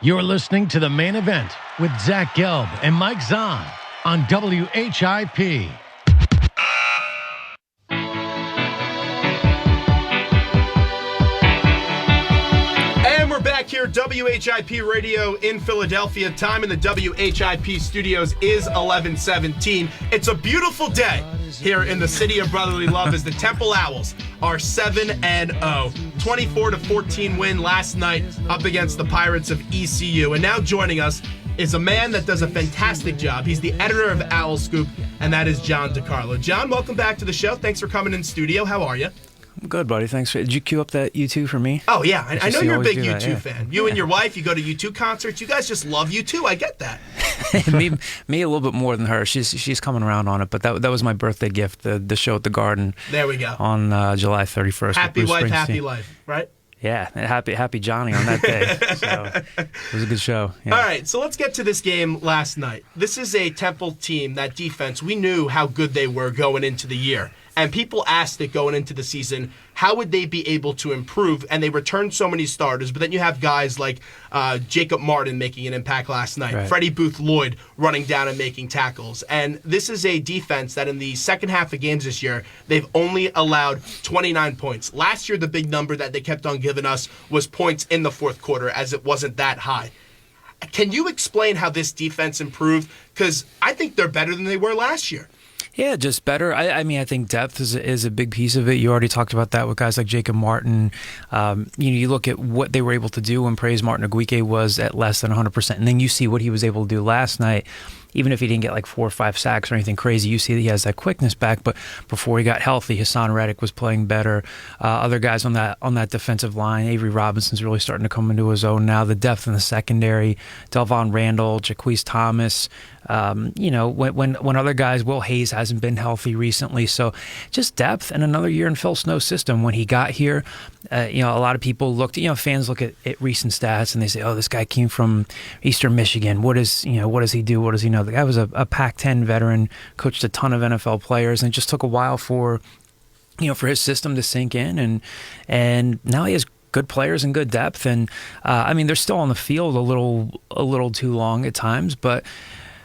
You're listening to The Main Event with Zach Gelb and Mike Zahn on WHIP. And we're back here, WHIP Radio in Philadelphia. Time in the WHIP studios is 11:17. It's a beautiful day here in the city of brotherly love as the Temple Owls are 7-0. 24-14 win last night up against the Pirates of ECU. And now joining us is a man that does a fantastic job. He's the editor of OwlScoop, and that is John DiCarlo. John, welcome back to the show. Thanks for coming in studio. How are you? I'm good, buddy. Thanks. Did you queue up that U2 for me? Oh, yeah. I know you're a big U2 fan. fan. You and your wife, you go to U2 concerts. You guys just love U2. I get that. me a little bit more than her. She's coming around on it, but that was my birthday gift, the show at the Garden. There we go. On July 31st. Happy wife, happy life, right? Yeah, happy Johnny on that day. So it was a good show. Yeah. All right, so let's get to this game last night. This is a Temple team, that defense, we knew how good they were going into the year. And people asked it going into the season, how would they be able to improve? And they returned so many starters. But then you have guys like Jacob Martin making an impact last night. Right. Freddie Booth-Lloyd running down and making tackles. And this is a defense that in the second half of games this year, they've only allowed 29 points. Last year, the big number that they kept on giving us was points in the fourth quarter, as it wasn't that high. Can you explain how this defense improved? Because I think they're better than they were last year. Yeah, just better. I mean, I think depth is a big piece of it. You already talked about that with guys like Jacob Martin. You look at what they were able to do when Praise Martin Aguique was at less than 100%, and then you see what he was able to do last night. Even if he didn't get like 4 or 5 sacks or anything crazy, you see that he has that quickness back. But before he got healthy, Hassan Reddick was playing better. Other guys on that defensive line, Avery Robinson's really starting to come into his own now. The depth in the secondary, Delvon Randall, Jaquise Thomas. When other guys, Will Hayes hasn't been healthy recently. So just depth and another year in Phil Snow's system. When he got here, a lot of people fans look at recent stats and they say, oh, this guy came from Eastern Michigan. What does he do? What does he know? The guy was a Pac-10 veteran, coached a ton of NFL players, and it just took a while for his system to sink in, and now he has good players and good depth, and they're still on the field a little too long at times, but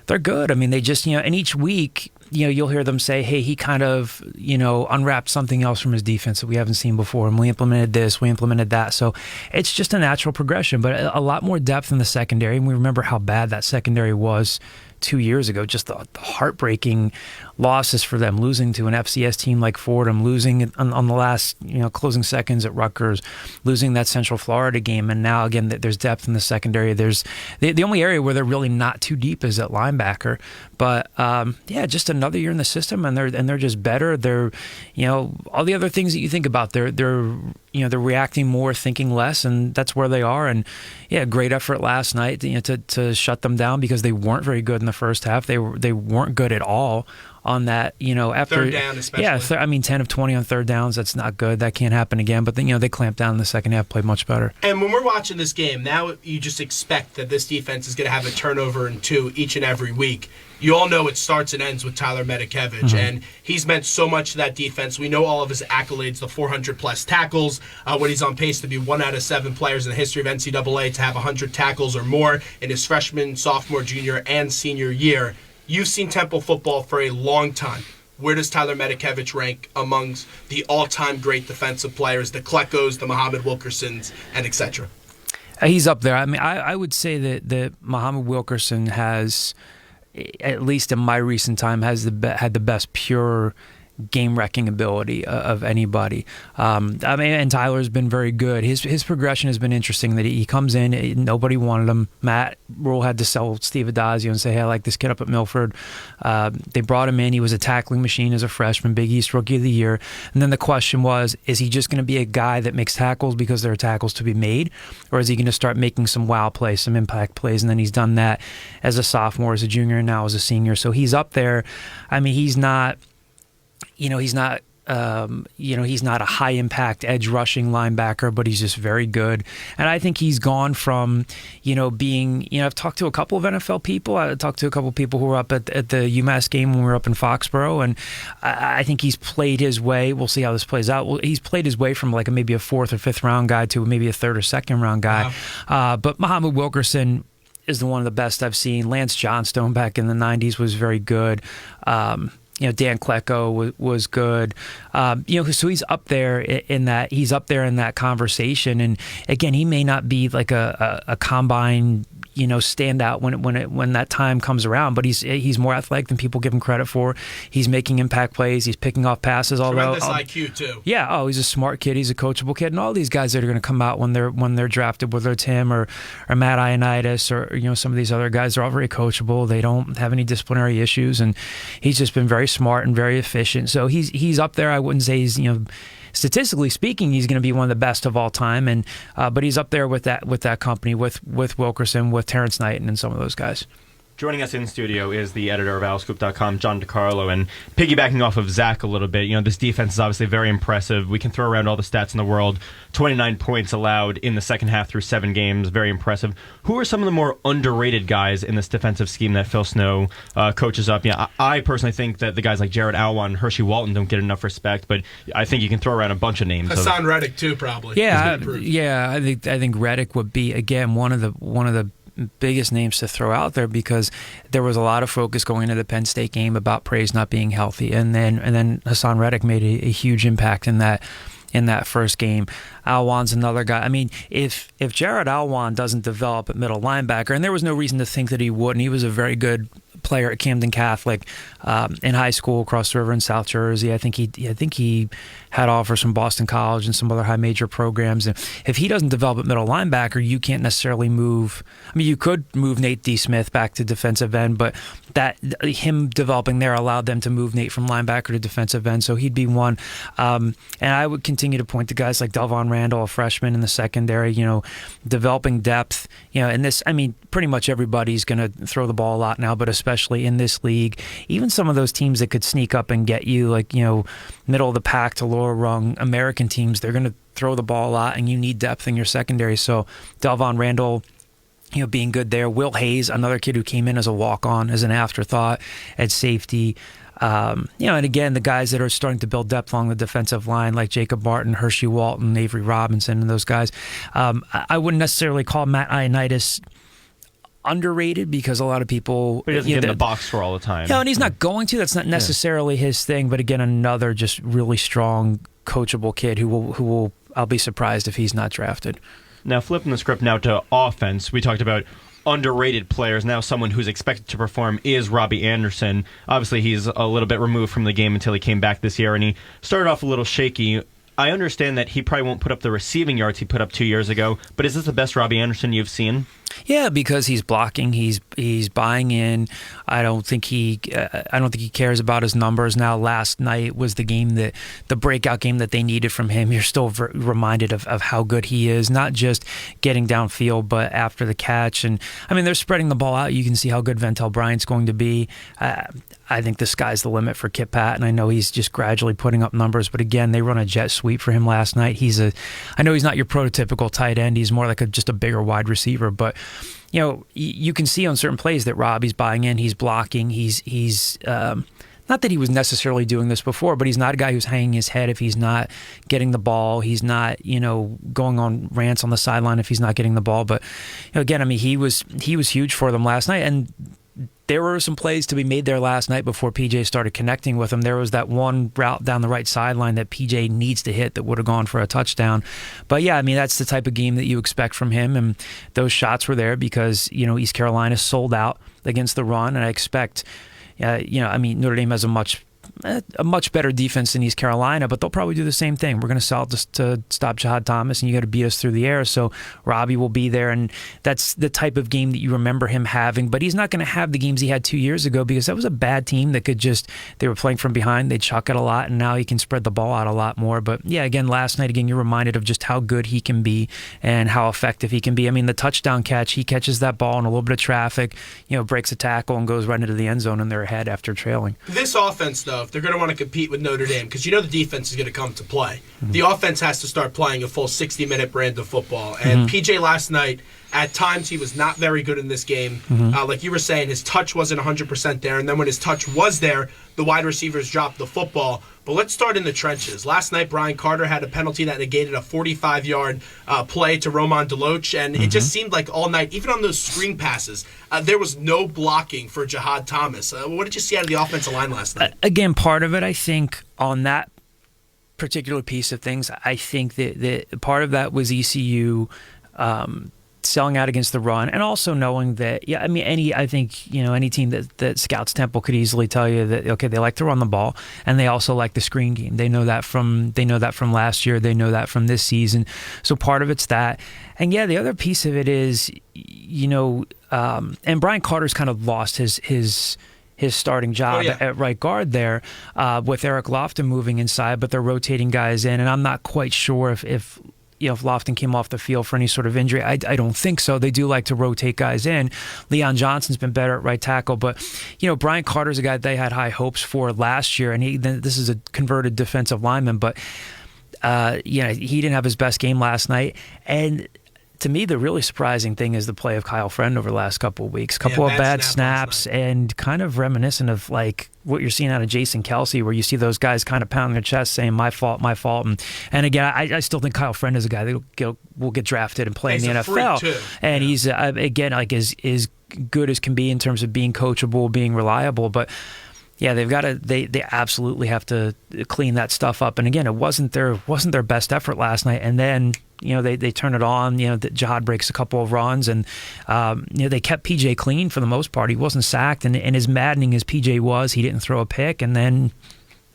they're good. I mean, they just and each week you'll hear them say, hey, he kind of unwrapped something else from his defense that we haven't seen before, and we implemented this, we implemented that. So it's just a natural progression, but a lot more depth in the secondary, and we remember how bad that secondary was 2 years ago. Just the heartbreaking losses for them, losing to an FCS team like Fordham, losing on the last closing seconds at Rutgers, losing that Central Florida game, and now again there's depth in the secondary. There's the only area where they're really not too deep is at linebacker, but just another year in the system, and they're just better. They're all the other things that you think about, they're reacting more, thinking less, and that's where they are. And great effort last night to shut them down, because they weren't very good in the first half. They weren't good at all on that, after third down especially. 10 of 20 on third downs, that's not good. That can't happen again. But then, they clamped down in the second half, played much better. And when we're watching this game, now you just expect that this defense is going to have a turnover and 2 each and every week. You all know it starts and ends with Tyler Medikevich, and he's meant so much to that defense. We know all of his accolades, the 400-plus tackles, when he's on pace to be 1 out of 7 players in the history of NCAA to have 100 tackles or more in his freshman, sophomore, junior, and senior year. You've seen Temple football for a long time. Where does Tyler Medikevich rank amongst the all-time great defensive players, the Kleckos, the Muhammad Wilkersons, and etc.? He's up there. I mean, I would say that Muhammad Wilkerson has, at least in my recent time, had the best pure game-wrecking ability of anybody. And Tyler's been very good. His progression has been interesting, that he comes in, nobody wanted him. Matt Rule had to sell Steve Adazio and say, hey, I like this kid up at Milford. They brought him in. He was a tackling machine as a freshman, Big East Rookie of the Year. And then the question was, is he just going to be a guy that makes tackles because there are tackles to be made? Or is he going to start making some wow plays, some impact plays? And then he's done that as a sophomore, as a junior, and now as a senior. So he's up there. I mean, he's not he's not a high impact edge rushing linebacker, but he's just very good. And I think he's gone from, being, I've talked to a couple of NFL people. I talked to a couple of people who were up at the UMass game when we were up in Foxborough, and I think he's played his way. We'll see how this plays out. Well, he's played his way from like maybe a 4th or 5th round guy to maybe a 3rd or 2nd round guy. Wow. But Muhammad Wilkerson is one of the best I've seen. Lance Johnstone back in the 90s was very good. Dan Klecko was good. So he's up there in that. He's up there in that conversation. And again, he may not be like a combine, standout when that time comes around. But he's more athletic than people give him credit for. He's making impact plays. He's picking off passes. Tremendous IQ too. Yeah. Oh, he's a smart kid. He's a coachable kid. And all these guys that are going to come out when they're drafted, whether it's him or Matt Ioannidis or some of these other guys, they're all very coachable. They don't have any disciplinary issues, and he's just been very smart and very efficient. So he's up there. I wouldn't say he's statistically speaking, he's going to be one of the best of all time, and but he's up there with that company with Wilkerson, with Terrence Knighton, and some of those guys. Joining us in studio is the editor of OwlScoop.com, John DiCarlo, and piggybacking off of Zach a little bit, this defense is obviously very impressive. We can throw around all the stats in the world. 29 points allowed in the second half through 7 games, very impressive. Who are some of the more underrated guys in this defensive scheme that Phil Snow coaches up? I personally think that the guys like Jared Alwan and Hershey Walton don't get enough respect, but I think you can throw around a bunch of names. Hassan Reddick too, probably. Yeah, I think Reddick would be again one of the biggest names to throw out there, because there was a lot of focus going into the Penn State game about Praise not being healthy, and then Hassan Reddick made a huge impact in that first game. Alwan's another guy. I mean, if Jared Alwan doesn't develop at middle linebacker, and there was no reason to think that he wouldn't, he was a very good player at Camden Catholic in high school across the river in South Jersey. I think he had offers from Boston College and some other high major programs. And if he doesn't develop at middle linebacker, you can't necessarily move. I mean, you could move Nate D. Smith back to defensive end, but that him developing there allowed them to move Nate from linebacker to defensive end. So he'd be one. And I would continue to point to guys like Delvon Randall, a freshman in the secondary. Developing depth. In this, I mean, pretty much everybody's going to throw the ball a lot now, but especially in this league, even some of those teams that could sneak up and get you, like, middle of the pack to lower rung American teams, they're going to throw the ball a lot, and you need depth in your secondary. So Delvon Randall, being good there. Will Hayes, another kid who came in as a walk-on, as an afterthought at safety. And again, the guys that are starting to build depth along the defensive line, like Jacob Martin, Hershey Walton, Avery Robinson, and those guys. I wouldn't necessarily call Matt Ioannidis underrated, because a lot of people... But he doesn't get in the box score all the time. Yeah, and he's not going to. That's not necessarily his thing. But again, another just really strong, coachable kid who will I'll be surprised if he's not drafted. Now, flipping the script now to offense, we talked about underrated players. Now someone who's expected to perform is Robbie Anderson. Obviously, he's a little bit removed from the game until he came back this year, and he started off a little shaky. I understand that he probably won't put up the receiving yards he put up 2 years ago, but is this the best Robbie Anderson you've seen? Yeah, because he's blocking, he's buying in. I don't think he cares about his numbers. Now, last night was the breakout game that they needed from him. You're still reminded of how good he is, not just getting downfield, but after the catch. And I mean, they're spreading the ball out. You can see how good Ventel Bryant's going to be. I think the sky's the limit for Kit Pat, and I know he's just gradually putting up numbers. But again, they run a jet sweep for him last night. I know he's not your prototypical tight end. He's more like just a bigger wide receiver, but you can see on certain plays that Robbie's buying in. He's blocking. He's not that he was necessarily doing this before, but he's not a guy who's hanging his head if he's not getting the ball. He's not, going on rants on the sideline if he's not getting the ball. But again, I mean, he was huge for them last night, and there were some plays to be made there last night before PJ started connecting with him. There was that one route down the right sideline that PJ needs to hit that would have gone for a touchdown. But yeah, I mean, that's the type of game that you expect from him, and those shots were there because, East Carolina sold out against the run, and I expect, Notre Dame has a much better defense than East Carolina, but they'll probably do the same thing. We're going to sell just to stop Jahad Thomas, and you got to beat us through the air. So Robbie will be there, and that's the type of game that you remember him having. But he's not going to have the games he had 2 years ago, because that was a bad team that they were playing from behind. They'd chuck it a lot, and now he can spread the ball out a lot more. But yeah, again, last night, you're reminded of just how good he can be and how effective he can be. I mean, the touchdown catch, he catches that ball in a little bit of traffic, breaks a tackle and goes right into the end zone, and they're ahead after trailing. This offense, though, though, if they're going to want to compete with Notre Dame, because the defense is going to come to play, the offense has to start playing a full 60-minute brand of football. And PJ last night, at times he was not very good in this game. Like you were saying, his touch wasn't 100% there. And then when his touch was there, the wide receivers dropped the football. But let's start in the trenches. Last night, Brian Carter had a penalty that negated a 45-yard play to Roman Deloach. And it just seemed like all night, even on those screen passes, there was no blocking for Jahad Thomas. What did you see out of the offensive line last night? Again, part of it, I think, on that particular piece of things, I think that part of that was ECU selling out against the run, and also knowing that, any team that scouts Temple could easily tell you that, okay, they like to run the ball, and they also like the screen game. They know that from last year. They know that from this season. So part of it's that. And yeah, the other piece of it is, and Brian Carter's kind of lost his starting job at right guard there, with Eric Lofton moving inside, but they're rotating guys in, and I'm not quite sure if Lofton came off the field for any sort of injury. I don't think so. They do like to rotate guys in. Leon Johnson's been better at right tackle, but Brian Carter's a guy they had high hopes for last year, and this is a converted defensive lineman, but he didn't have his best game last night. And to me, the really surprising thing is the play of Kyle Friend over the last couple of weeks. Couple of bad snaps, and kind of reminiscent of like what you're seeing out of Jason Kelsey, where you see those guys kind of pounding their chest saying, my fault. And again, I still think Kyle Friend is a guy that will get drafted and play in the NFL. And he's, again, like as good as can be in terms of being coachable, being reliable. But yeah, they absolutely have to clean that stuff up. And again, it wasn't their best effort last night. And then, they turn it on. Jahad breaks a couple of runs, and they kept PJ clean for the most part. He wasn't sacked, and as maddening as PJ was, he didn't throw a pick. And then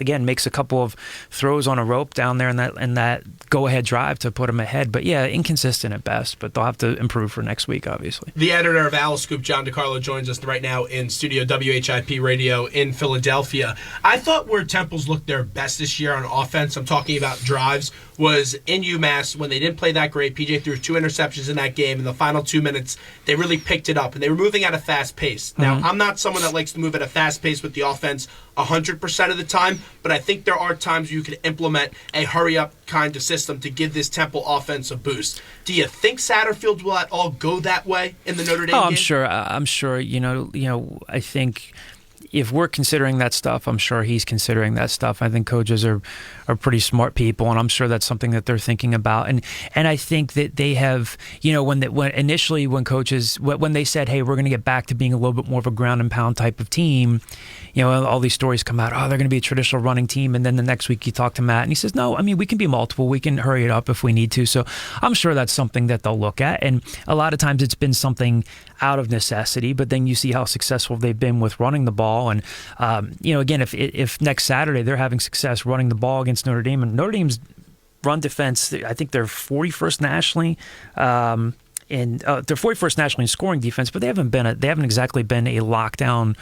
again, makes a couple of throws on a rope down there in that go-ahead drive to put him ahead. But yeah, inconsistent at best, but they'll have to improve for next week, obviously. The editor of OwlScoop, John DiCarlo, joins us right now in studio WHIP Radio in Philadelphia. I thought where Temple's looked their best this year on offense, I'm talking about drives, was in UMass when they didn't play that great. PJ threw 2 interceptions in that game. In the final 2 minutes, they really picked it up, and they were moving at a fast pace. Now, I'm not someone that likes to move at a fast pace with the offense 100% of the time, but I think there are times where you can implement a hurry-up kind of system to give this Temple offense a boost. Do you think Satterfield will at all go that way in the Notre Dame game? I'm sure. I think if we're considering that stuff, I'm sure he's considering that stuff. I think coaches are pretty smart people, and I'm sure that's something that they're thinking about. And I think that they have, when coaches, when they said, hey, we're going to get back to being a little bit more of a ground and pound type of team, all these stories come out, they're going to be a traditional running team. And then the next week you talk to Matt, and he says, no, we can be multiple. We can hurry it up if we need to. So I'm sure that's something that they'll look at. And a lot of times it's been something out of necessity, but then you see how successful they've been with running the ball. And, again, if next Saturday they're having success running the ball against Notre Dame, and Notre Dame's run defense, I think they're 41st nationally, and they're 41st nationally in scoring defense, but they haven't exactly been a lockdown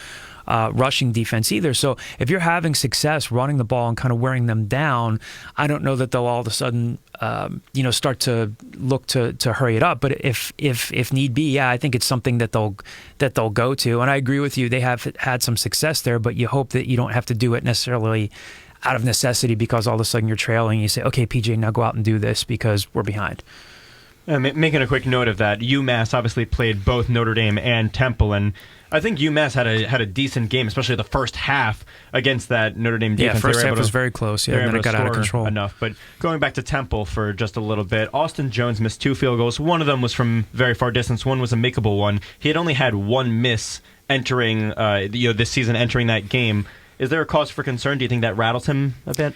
rushing defense either. So if you're having success running the ball and kind of wearing them down, I don't know that they'll all of a sudden start to look to hurry it up. But if need be, I think it's something that they'll go to. And I agree with you, they have had some success there, but you hope that you don't have to do it necessarily out of necessity because all of a sudden you're trailing. You say, okay, PJ, now go out and do this because we're behind. Making a quick note of that, UMass obviously played both Notre Dame and Temple, and I think UMass had a decent game, especially the first half against that Notre Dame defense. Yeah, first half was very close. Yeah, and then it got out of control enough. But going back to Temple for just a little bit, Austin Jones missed 2 field goals. One of them was from very far distance. One was a makeable one. He had only had 1 miss entering this season, entering that game. Is there a cause for concern? Do you think that rattles him a bit?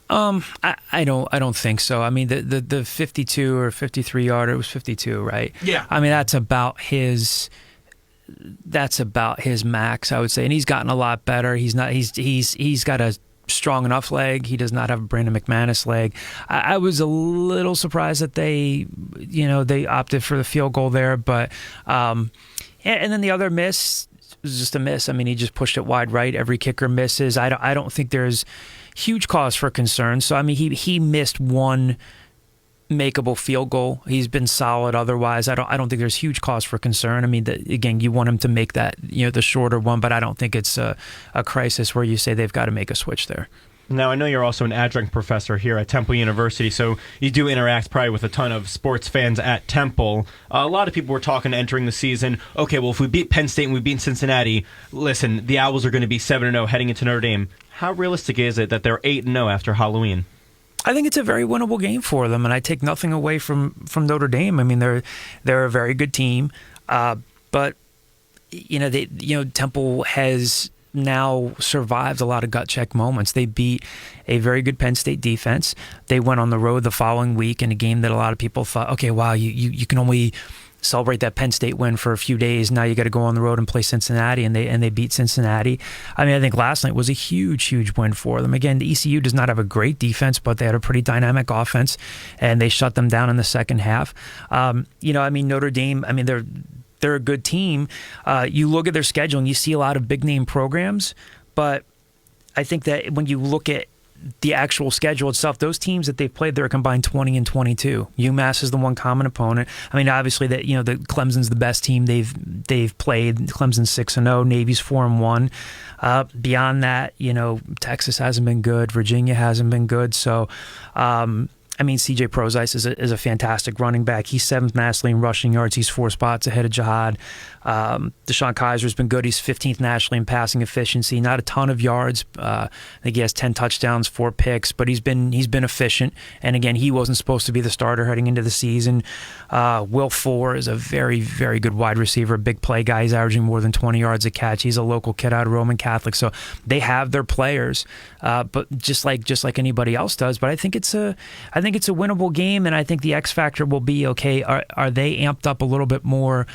I don't think so. I mean, the 52 or 53 yarder, it was 52, right? Yeah. I mean, that's about his max, I would say. And he's gotten a lot better. He's got a strong enough leg. He does not have a Brandon McManus leg. I was a little surprised that they opted for the field goal there, but and then the other miss was just a miss. I mean, he just pushed it wide right. Every kicker misses. I don't think there's huge cause for concern. So I mean, he missed one makeable field goal. He's been solid otherwise. I don't think there's huge cause for concern. I mean, again, you want him to make that, the shorter one, but I don't think it's a crisis where you say they've got to make a switch there. Now, I know you're also an adjunct professor here at Temple University, so you do interact probably with a ton of sports fans at Temple. A lot of people were talking entering the season, okay, well, if we beat Penn State and we beat Cincinnati, listen, the Owls are going to be 7-0 heading into Notre Dame. How realistic is it that they're 8-0 after Halloween? I think it's a very winnable game for them, and I take nothing away from Notre Dame. I mean, they're a very good team, but Temple has now survived a lot of gut check moments. They beat a very good Penn State defense. They went on the road the following week in a game that a lot of people thought, okay, wow, you can only celebrate that Penn State win for a few days. Now you got to go on the road and play Cincinnati, and they beat Cincinnati. I mean, I think last night was a huge win for them. Again, the ECU does not have a great defense, but they had a pretty dynamic offense, and they shut them down in the second half. Notre Dame, they're a good team. You look at their schedule and you see a lot of big name programs, but I think that when you look at the actual schedule itself, those teams that they've played, they're combined 20-22. UMass is the one common opponent. I mean, obviously that the Clemson's the best team they've played. Clemson's 6-0, Navy's 4-1. Beyond that, Texas hasn't been good, Virginia hasn't been good. So CJ Prozice is a fantastic running back. He's 7th nationally in rushing yards. He's 4 spots ahead of Jihad. Deshaun Kaiser's been good. He's 15th nationally in passing efficiency. Not a ton of yards. I think he has 10 touchdowns, 4 picks, but he's been efficient. And again, he wasn't supposed to be the starter heading into the season. Will Fuller is a very, very good wide receiver, a big play guy. He's averaging more than 20 yards a catch. He's a local kid out of Roman Catholic. So they have their players, but just like anybody else does. But I think it's a winnable game, and I think the X factor will be, okay, are they amped up a little bit more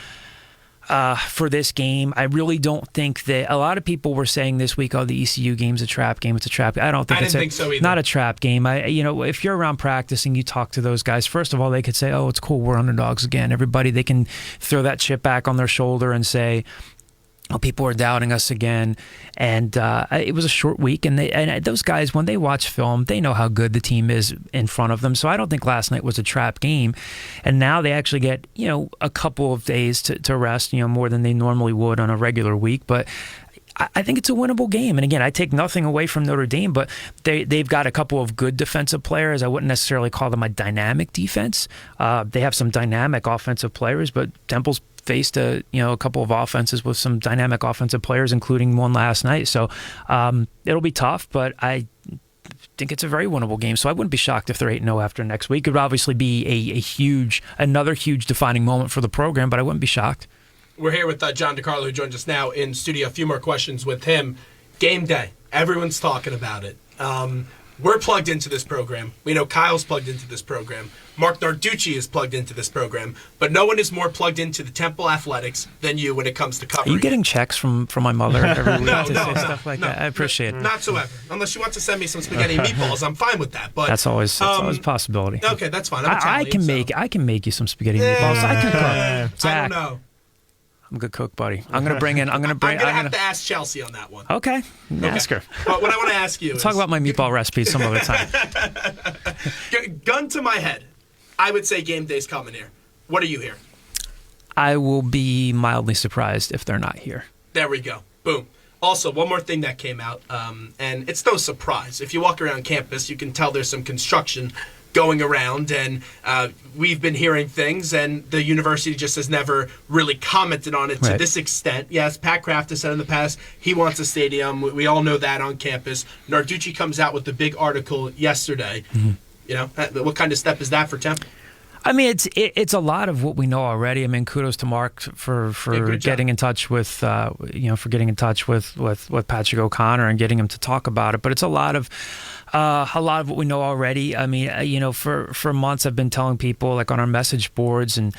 for this game? I really don't think that. A lot of people were saying this week, the ECU game's a trap game. It's a trap. I don't think I didn't think so either. Not a trap game. If you're around practicing, you talk to those guys. First of all, they could say, "Oh, it's cool. We're underdogs again." Everybody, they can throw that chip back on their shoulder and say, "Oh, people are doubting us again." And it was a short week, and those guys, when they watch film, they know how good the team is in front of them. So I don't think last night was a trap game. And now they actually get a couple of days to rest, more than they normally would on a regular week. But I think it's a winnable game. And again, I take nothing away from Notre Dame, but they've got a couple of good defensive players. I wouldn't necessarily call them a dynamic defense. They have some dynamic offensive players, but Temple's faced a couple of offenses with some dynamic offensive players, including one last night. So it'll be tough, but I think it's a very winnable game. So I wouldn't be shocked if they're 8-0 after next week. It would obviously be another huge defining moment for the program, but I wouldn't be shocked. We're here with John DiCarlo, who joins us now in studio. A few more questions with him. Game day. Everyone's talking about it. We're plugged into this program. We know Kyle's plugged into this program. Mark Narducci is plugged into this program. But no one is more plugged into the Temple athletics than you when it comes to covering. Are you getting checks from my mother every week No, to say stuff like that? I appreciate it. Not so ever. Unless she wants to send me some spaghetti and meatballs, I'm fine with that. But that's always a possibility. Okay, that's fine. I can make you some spaghetti and meatballs. I can cook. Zach, I don't know. I'm a good cook, buddy. I'm gonna have to ask Chelsea on that one. Okay. Ask her. But what I want to ask you is... Talk about my meatball recipe some other time. Gun to my head, I would say game day's coming here. What are you here? I will be mildly surprised if they're not here. There we go. Boom. Also, one more thing that came out, and it's no surprise. If you walk around campus, you can tell there's some construction going around, and we've been hearing things, and the university just has never really commented on it to this extent. Yes, Pat Kraft has said in the past he wants a stadium. We all know that on campus. Narducci comes out with the big article yesterday. Mm-hmm. What kind of step is that for Temple? I mean, it's a lot of what we know already. I mean, kudos to Mark for getting in touch with Patrick O'Connor and getting him to talk about it. But it's a lot of what we know already. I mean, for months I've been telling people, like on our message boards, and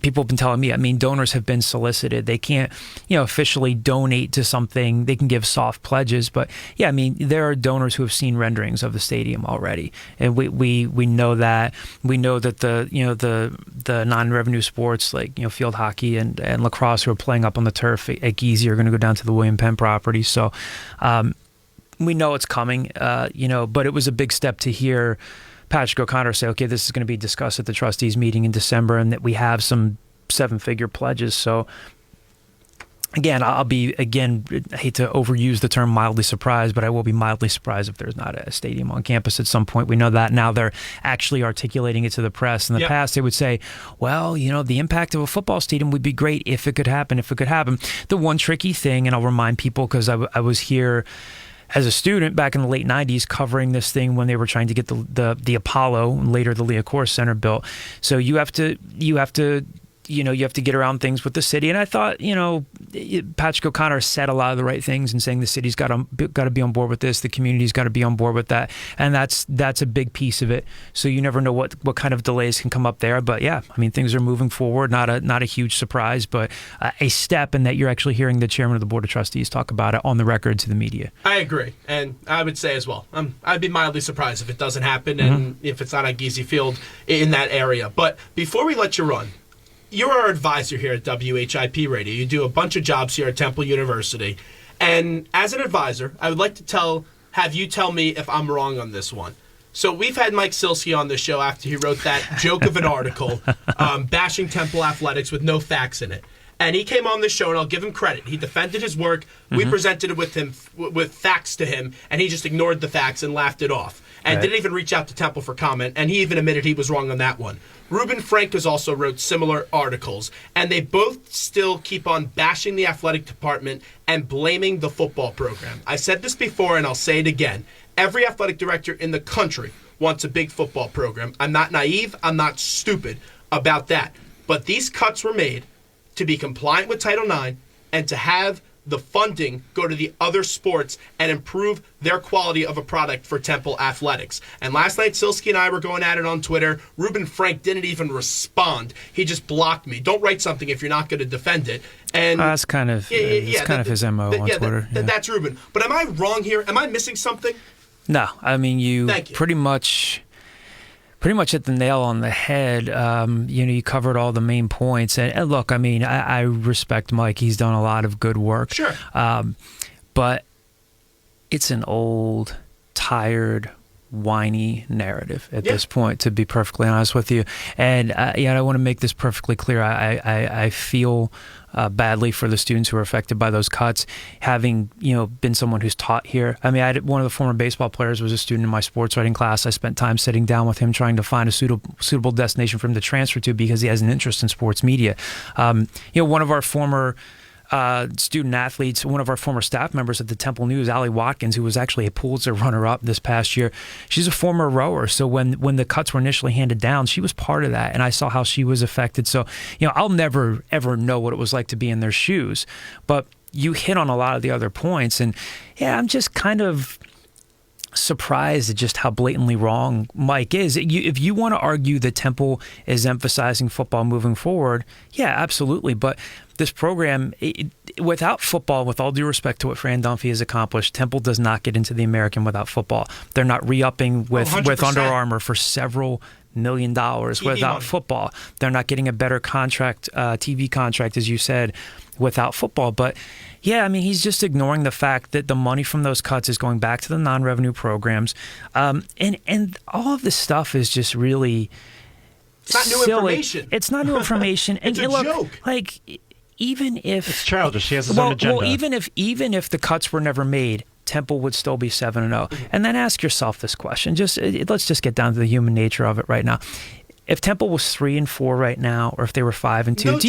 people have been telling me, I mean, donors have been solicited. They can't, officially donate to something. They can give soft pledges, but yeah, I mean, there are donors who have seen renderings of the stadium already, and we know that. We know that the non-revenue sports like field hockey and lacrosse who are playing up on the turf at Geezy are going to go down to the William Penn property. So. We know it's coming, but it was a big step to hear Patrick O'Connor say, okay, this is going to be discussed at the trustees meeting in December, and that we have some 7-figure pledges. So again, I hate to overuse the term mildly surprised, but I will be mildly surprised if there's not a stadium on campus at some point. We know that now they're actually articulating it to the press. In the past, they would say, well, the impact of a football stadium would be great if it could happen, The one tricky thing, and I'll remind people because I was here as a student back in the late 90s covering this thing when they were trying to get the Apollo and later the Liacouras Center built. So you have to get around things with the city. And I thought, Patrick O'Connor said a lot of the right things in saying the city's got to be on board with this, the community's got to be on board with that, and that's a big piece of it. So you never know what kind of delays can come up there. But yeah, I mean, things are moving forward. Not a huge surprise, but a step in that you're actually hearing the chairman of the board of trustees talk about it on the record to the media. I agree, and I would say as well, I'd be mildly surprised if it doesn't happen, and if it's not at Giese Field in that area. But before we let you run, you're our advisor here at WHIP Radio. You do a bunch of jobs here at Temple University. And as an advisor, I would like to have you tell me if I'm wrong on this one. So we've had Mike Silsky on the show after he wrote that joke of an article bashing Temple athletics with no facts in it. And he came on the show, and I'll give him credit. He defended his work. We presented it with facts to him, and he just ignored the facts and laughed it off. And didn't even reach out to Temple for comment, and he even admitted he was wrong on that one. Reuben Frank has also wrote similar articles, and they both still keep on bashing the athletic department and blaming the football program. I said this before, and I'll say it again. Every athletic director in the country wants a big football program. I'm not naive. I'm not stupid about that. But these cuts were made to be compliant with Title IX and to have the funding go to the other sports and improve their quality of a product for Temple athletics. And last night, Silsky and I were going at it on Twitter. Reuben Frank didn't even respond. He just blocked me. Don't write something if you're not going to defend it. And that's kind of his MO on Twitter. That's Reuben. But am I wrong here? Am I missing something? No. I mean, Thank you. pretty much hit the nail on the head. You covered all the main points. And look, I mean, I respect Mike. He's done a lot of good work. Sure. But it's an old, tired, whiny narrative at this point, to be perfectly honest with you. And I want to make this perfectly clear. I feel badly for the students who are affected by those cuts. Having been someone who's taught here, I mean, one of the former baseball players was a student in my sports writing class. I spent time sitting down with him trying to find a suitable destination for him to transfer to because he has an interest in sports media. One of our former student athletes, one of our former staff members at the Temple News, Allie Watkins, who was actually a Pulitzer runner-up this past year, she's a former rower. So when the cuts were initially handed down, she was part of that, and I saw how she was affected. So I'll never ever know what it was like to be in their shoes, but you hit on a lot of the other points, and I'm just kind of surprised at just how blatantly wrong Mike is. If you want to argue that Temple is emphasizing football moving forward, yeah, absolutely. But this program, without football, with all due respect to what Fran Dunphy has accomplished, Temple does not get into the American without football. They're not re-upping with Under Armour for several $1 million without football. They're not getting a better contract, TV contract, as you said, without football. But yeah, I mean, he's just ignoring the fact that the money from those cuts is going back to the non-revenue programs. And all of this stuff is just really It's not new silly. information. It's not new information. It's and a joke. Like, even if it's childish, he has his own agenda. Well, even if the cuts were never made, Temple would still be 7-0. And then ask yourself this question. Let's just get down to the human nature of it right now. If Temple was 3-4 right now, or if they were 5-2, No do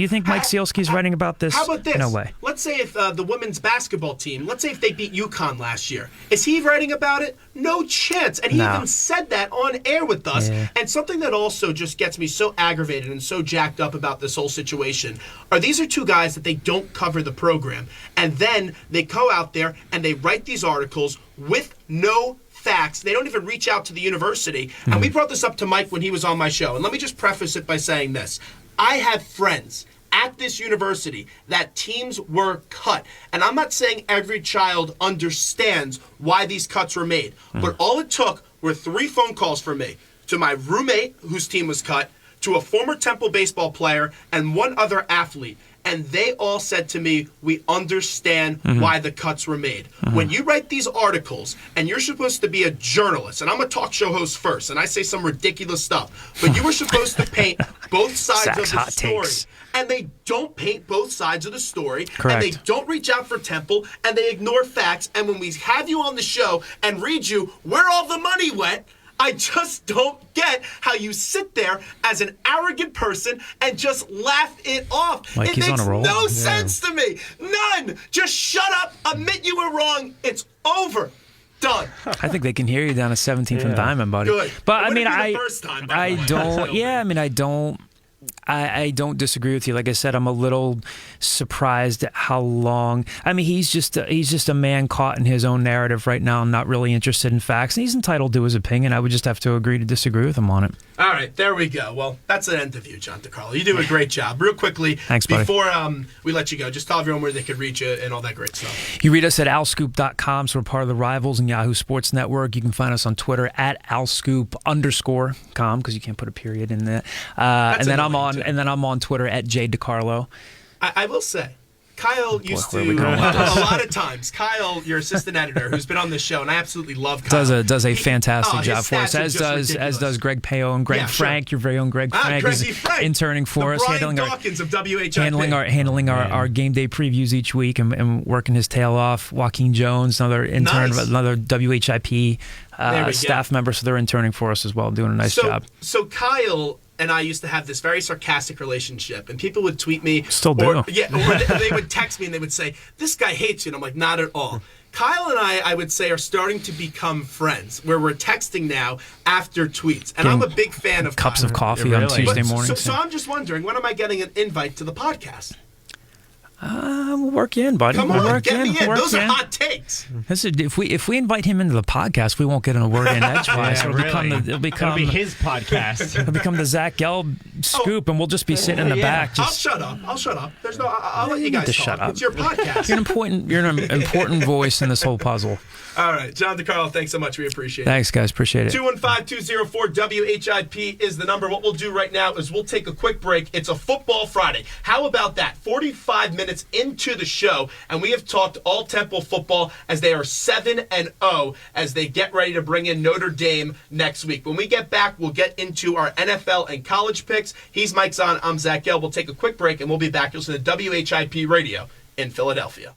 you think Mike How- Sielski's writing about this? How about this? No way. Let's say if the women's basketball team, let's say if they beat UConn last year, is he writing about it? No chance. And he No. even said that on air with us. Yeah. And something that also just gets me so aggravated and so jacked up about this whole situation are these are two guys that they don't cover the program. And then they go out there and they write these articles with no facts. They don't even reach out to the university. And we brought this up to Mike when he was on my show. And let me just preface it by saying this. I have friends at this university that teams were cut. And I'm not saying every child understands why these cuts were made. But all it took were 3 phone calls from me to my roommate whose team was cut, to a former Temple baseball player, and one other athlete. and they all said to me, we understand why the cuts were made. When you write these articles, and you're supposed to be a journalist, and I'm a talk show host first, and I say some ridiculous stuff, but you were supposed to paint both sides of the story. And they don't paint both sides of the story. Correct. And they don't reach out for Temple, and they ignore facts. And when we have you on the show and read you where all the money went, I just don't get how you sit there as an arrogant person and just laugh it off. Like it he's makes on a roll. no sense to me. None. Just shut up, admit you were wrong. It's over. Done. I think they can hear you down at 17th and Diamond, buddy. Good. But It I mean, wouldn't be the first time, by the way. don't. Yeah, I mean, I don't disagree with you. Like I said, I'm a little surprised at how long. I mean, he's just a man caught in his own narrative right now, not really interested in facts. And he's entitled to his opinion. I would just have to agree to disagree with him on it. All right, there we go. Well, that's an end of you, John DiCarlo. You do a great job. Real quickly, Thanks, buddy. Before we let you go, just tell everyone where they could reach you and all that great stuff. You read us at OwlScoop.com, so we're part of the Rivals and Yahoo Sports Network. You can find us on Twitter at OwlScoop_com, because you can't put a period in that. And then I'm on Twitter at JDiCarlo. I will say, Kyle used to, a lot of times, Kyle, your assistant editor, who's been on this show, and I absolutely love Kyle. Does a fantastic his job for us, stats are just as does Greg Payo and Greg Yeah, sure. Frank, your very own Greg Frank, is Frank, interning for the us, Brian Dawkins of WHIP. handling our game day previews each week and working his tail off. Joaquin Jones, another intern, Nice. another WHIP staff member, so they're interning for us as well, doing a nice job. So Kyle and I used to have this very sarcastic relationship, and people would tweet me. Still do. Or they would text me and they would say, "This guy hates you," and I'm like, "Not at all." Kyle and I would say, are starting to become friends, where we're texting now after tweets, and I'm a big fan of cups Kyle. of coffee on Tuesday mornings. So I'm just wondering, when am I getting an invite to the podcast? We'll work you in, buddy. Come We'll on, work get you me in. in. We'll Those work are you in. hot takes. If we invite him into the podcast, we won't get in a word in edgewise. Yeah, It'll become It'll be his podcast. It'll become the Zach Gelb scoop, and we'll just be sitting in the back. I'll shut up. There's no. I'll let you guys to talk. shut up. It's your podcast. You're an important voice in this whole puzzle. All right, John DiCarlo, thanks so much. We appreciate it. Thanks, guys. Appreciate it. 215-204-WHIP is the number. What we'll do right now is we'll take a quick break. It's a Football Friday. How about that? 45 minutes into the show, and we have talked all Temple football as they are 7-0 as they get ready to bring in Notre Dame next week. When we get back, we'll get into our NFL and college picks. He's Mike Zahn. I'm Zach Gelb. We'll take a quick break, and we'll be back. You'll listen to WHIP Radio in Philadelphia.